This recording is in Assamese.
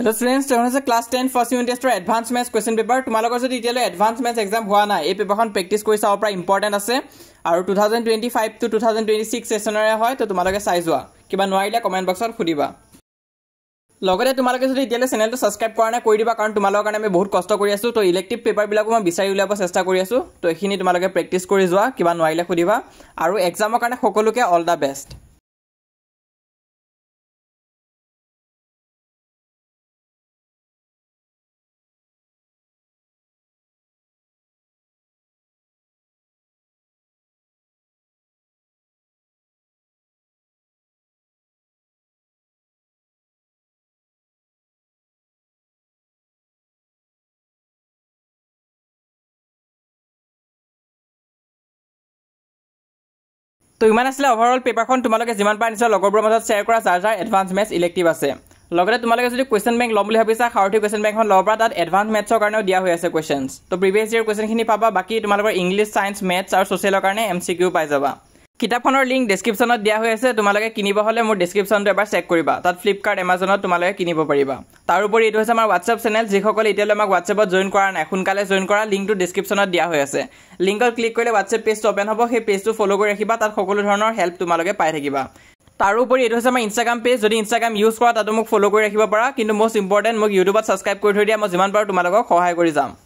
Hello students, today is class 10 first unit test advanced maths question paper. তোমালোকৰ যদি ইতিয়ালৈ advanced maths exam হোৱা নাই এই পেপাৰখন প্ৰেক্টিছ কৰি চাও পৰা ইম্পৰ্টেন্ট আছে আৰু 2025 to 2026 সেশনৰে হয় তো তোমালোকে চাই যোৱা কিবা নোৱাৰিলে কমেন্ট বক্সত খুদিবা লগতে তোমালোকে যদি ইতিয়ালৈ চেনেলটো সাবস্ক্ৰাইব কৰা নাই কৰি দিবা কাৰণ তোমালোকৰ কাৰণে আমি বহুত কষ্ট কৰি আছো তো ইলেক্টিভ পেপাৰ বিলাকো মই বিচাৰি উলিয়াব চেষ্টা কৰি আছো তো এখিনি তোমালোকে প্ৰেক্টিছ কৰি যোৱা কিবা নোৱাৰিলে খুদিবা আৰু এক্সামৰ কাৰণে সকলোকে অল দা বেষ্ট তো ইমান আসলে ওভাৰঅল পেপাৰখন তোমালোকে যিমান পাৰ নিছা লগৰবোৰৰ মাজত শেয়াৰ কৰা যাৰ যাৰ এডভান্স মেথছ ইলেক্টিভ আছে লগতে তোমালোকে যদি কোৱেশ্চন বেংক ল'ম বুলি ভাবিছা খাৰটি কোৱেশ্চন বেংকখন ল'ব পৰা তাত এডভান্স মেথছৰ কাৰণেও দিয়া হৈ আছে কোৱেশ্চনছ তো প্ৰিভিয়াছ ইয়াৰ কোৱেশ্চনখিনি পাবা বাকি তোমালোকৰ ইংলিছ সায়েন্স মেথছ আৰু সোশ্যালৰ কাৰণে এমসিকিউ পাই যাবা কিতাপখনৰ লিংক ডেসক্ৰিপচনত দিয়া হৈ আছে তোমালোকে কিনিব হলে মোৰ ডেসক্ৰিপচনটো এবাৰ চেক কৰিবা তাত ফ্লিপকাৰ্ট এমাজনত তোমালোকে কিনিব পাৰিবা তাৰ উপৰি এটো হৈছে আমাৰ WhatsApp চেনেল যিসকল ইতিয়ালৈ আমাক WhatsAppত জয়েন কৰা নাই সোনকালে জয়েন কৰা লিংকটো ডেসক্ৰিপচনত দিয়া হৈ আছে লিংকত ক্লিক কৰিলে WhatsApp পেজটো ওপেন হ'ব সেই পেজটো ফলো কৰি ৰাখিবা তাত সকলো ধৰণৰ হেল্প তোমালোকে পাই থাকিবা তাৰ উপৰি এটো হৈছে আমাৰ ইনষ্টাগ্ৰাম পেজ যদি ইনষ্টাগ্ৰাম ইউজ কৰা তাতো মোক ফলো কৰি ৰাখিব পাৰা কিন্তু মোষ্ট ইম্পৰ্টেন্ট মোক ইউটিউবত সাবস্ক্ৰাইব কৰি থৈ দিয়া মই যিমান পাৰো তোমালোকক সহায় কৰি যাম